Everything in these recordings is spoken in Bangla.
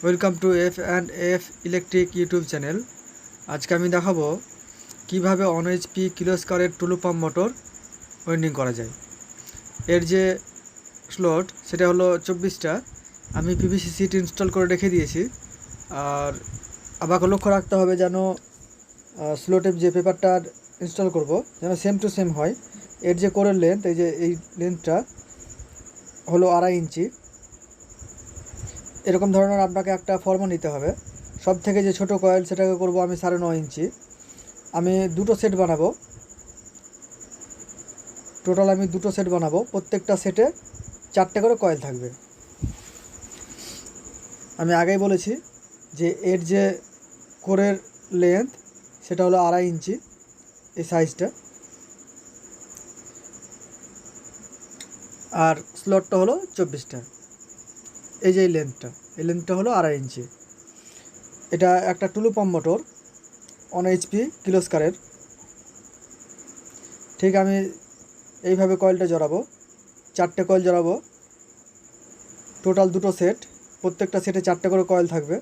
Welcome to F&F electric YouTube channel. আজকে আমি দেখাবো কিভাবে 1 HP কিলোস্কারের টুলু পাম্প মোটর ওয়েল্ডিং করা যায়। এর যে স্লট সেটা হলো 24টা। আমি পিভিসি সিট ইনস্টল করে রেখে দিয়েছি। আর আমাকে লক্ষ্য রাখতে হবে যেন স্লটের যে পেপারটা ইনস্টল করব যেন সেম টু সেম হয়। এর যে কোরের লেন্থ, এই লেন্থটা হলো 2.5 ইঞ্চি। এরকম ধরনের আপনাকে একটা ফর্মা নিতে হবে। সব থেকে যে ছোট কয়েল সেটাকে করব আমি 9.5 ইঞ্চি। আমি দুটো সেট বানাবো, টোটাল আমি দুটো সেট বানাবো। প্রত্যেকটা সেটে 4টে করে কয়েল থাকবে। আমি আগেই বলেছি যে এর যে কোরের লেন্থ সেটা হলো 2.5 ইঞ্চি, এই সাইজটা। আর স্লটটা হলো 24টা। এই যে এই লেন্থটা হলো 2.5 ইঞ্চি। এটা একটা টুলু পাম্প মোটর 1 HP কিলোস্কারের। ঠিক আমি এইভাবে কয়েলটা জড়াবো, 4টে কয়েল জড়াবো, টোটাল দুটো সেট। প্রত্যেকটা সেটে 4টে করে কয়েল থাকবে।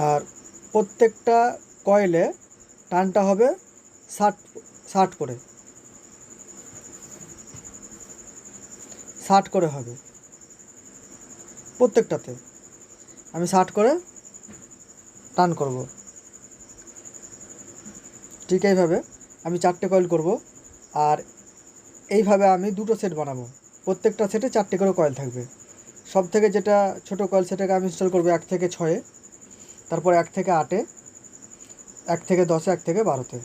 আর প্রত্যেকটা কয়েলে টানটা হবে 60 করে, 60 করে হবে প্রত্যেকটাতে। আমি 60 করে টান করব। ঠিক এইভাবে আমি 4টে কয়েল করব। আর এইভাবে আমি দুটো সেট বানাবো, প্রত্যেকটা সেটে 4টে করে কয়েল থাকবে। সব থেকে যেটা ছোট কয়েল সেটাকে আমি ইনস্টল করবো 1 থেকে 6-এ, তারপর 1 থেকে 8-এ, 1 থেকে 10-এ, 1 থেকে 12-তে।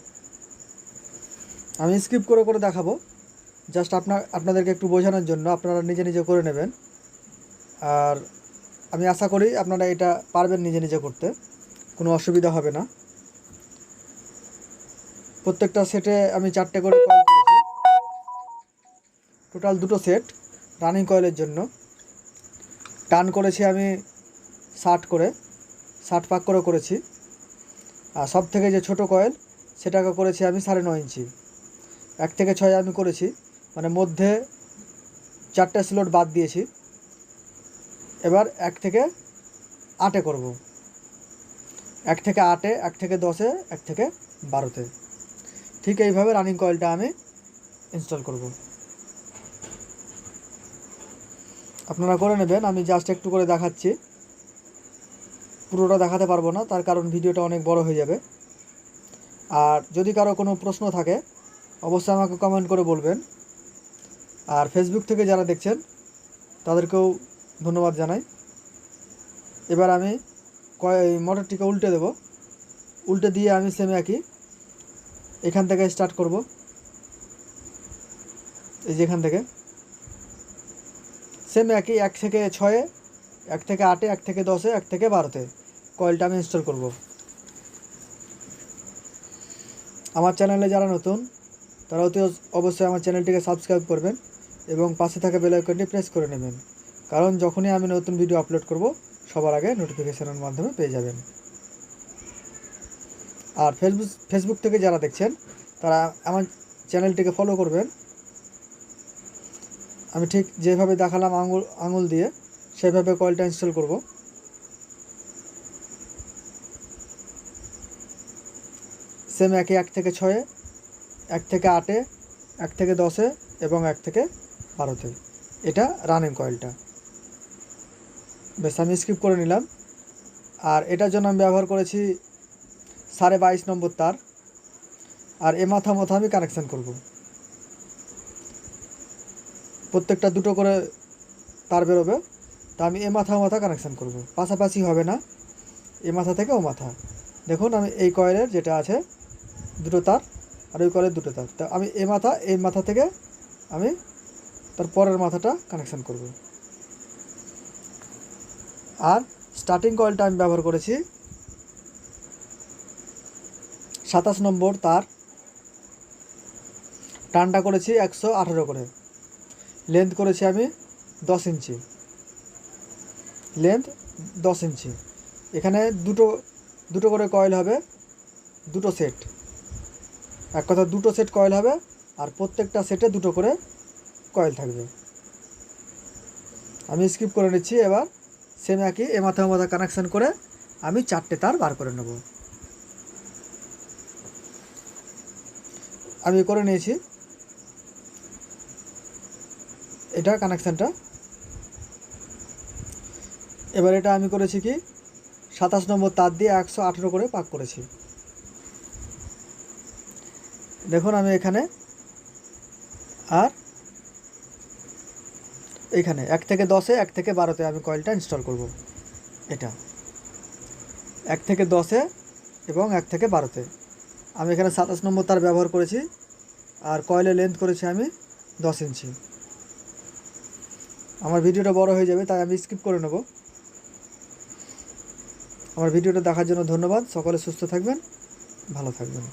আমি স্কিপ করে করে দেখাবো, জাস্ট আপনাদেরকে একটু বোঝানোর জন্য। আপনারা নিজে নিজে করে নেবেন। আর আমি আশা করি আপনারা এটা পারবেন নিজে নিজে করতে, কোনো অসুবিধা হবে না। প্রত্যেকটা সেটে আমি 4টে করে কয়েল করেছি, টোটাল দুটো সেট রানিং কয়েলের জন্য। টান করেছি আমি 60 করে, 60 পাক করে করেছি। আর সব থেকে যে ছোট কয়েল সেটাকে করেছি আমি 9.5 ইঞ্চি। 1 থেকে 6 আমি করেছি, মানে মধ্যে 4টে স্লট বাদ দিয়েছি। এবার 1 থেকে 8-এ করব, 1 থেকে 8-এ, 1 থেকে 10-এ, 1 থেকে 12-তে। ঠিক এইভাবে রানিং কয়েলটা আমি ইনস্টল করব। আপনারা করে নেবেন। আমি জাস্ট একটু করে দেখাচ্ছি, পুরোটা দেখাতে পারবো না, তার কারণ ভিডিওটা অনেক বড় হয়ে যাবে। আর যদি কারো কোনো প্রশ্ন থাকে অবশ্যই আমাকে কমেন্ট করে বলবেন। আর ফেসবুক থেকে যারা দেখছেন তাদেরকেও ধন্যবাদ জানাই। এবার আমি মোটরটিকে উল্টে দেব। উল্টে দিয়ে আমি সেম একই এখান থেকে স্টার্ট করব। এই যে এখান থেকে সেম একই 1 থেকে 6-এ, 1 থেকে 8-এ, 1 থেকে 10-এ, 1 থেকে 12-তে কয়েলটা আমি ইনস্টল করব। আমার চ্যানেলে যারা নতুন তারা অবশ্যই আমার চ্যানেলটিকে সাবস্ক্রাইব করবেন এবং পাশে থাকা বেল আইকনটি প্রেস করে নেবেন, কারণ যখনই আমি নতুন ভিডিও আপলোড করব সবার আগে নোটিফিকেশনের মাধ্যমে পেয়ে যাবেন। আর ফেসবুক থেকে যারা দেখছেন তারা আমার চ্যানেলটিকে ফলো করবেন। আমি ঠিক যেভাবে দেখালাম আঙুল দিয়ে সেভাবে কয়েলটা ইনস্টল করব। সেম একই 1 থেকে 6-এ, 1 থেকে 8-এ, 1 থেকে 10-এ এবং 1 থেকে 12-তে। এটা রানিং কয়েলটা। বেশ, আমি স্কিপ করে নিলাম। আর এটার জন্য আমি ব্যবহার করেছি 22.5 নম্বর তার। আর এ মাথা আমি কানেকশান করব। প্রত্যেকটা দুটো করে তার বেরোবে, তা আমি এ মাথা কানেকশান করব। পাশাপাশি হবে না, এ মাথা থেকে ও মাথা। দেখুন আমি এই কয়েলের যেটা আছে দুটো তার, আর ওই কয়েলের দুটো তার, তা আমি এই মাথা থেকে আমি তার পরের মাথাটা কানেকশান করব। আর স্টার্টিং কয়েলটা আমি ব্যবহার করেছি 27 নম্বর তার। টানটা করেছি 118 করে, লেন্থ করেছি আমি 10 ইঞ্চি, লেন্থ 10 ইঞ্চি। এখানে দুটো করে কয়েল হবে, দুটো সেট, এক কথা দুটো সেট কয়েল হবে। আর প্রত্যেকটা সেটে দুটো করে কয়েল থাকবে। আমি স্কিপ করে নিচ্ছি। এবার সেম একই এ মাথা ও মাথা কানেকশান করে আমি 4টে তার বার করে নেব। আমি করে নিয়েছি এটা কানেকশানটা। এবার এটা আমি করেছি কি 27 নম্বর তার দিয়ে 118 করে পাক করেছি। দেখুন আমি এখানে আর এইখানে 1 থেকে 10-এ 1 থেকে 12-তে আমি কয়েলটা ইনস্টল করব। এটা 1 থেকে 10-এ এবং 1 থেকে 12-তে আমি এখানে 27 নম্বর তার ব্যবহার করেছি। আর কয়েলের লেন্থ করেছি আমি 10 ইঞ্চি। আমার ভিডিওটা বড় হয়ে যাবে, তাই আমি স্কিপ করে নেব। আমার ভিডিওটা দেখার জন্য ধন্যবাদ। সকলে সুস্থ থাকবেন, ভালো থাকবেন।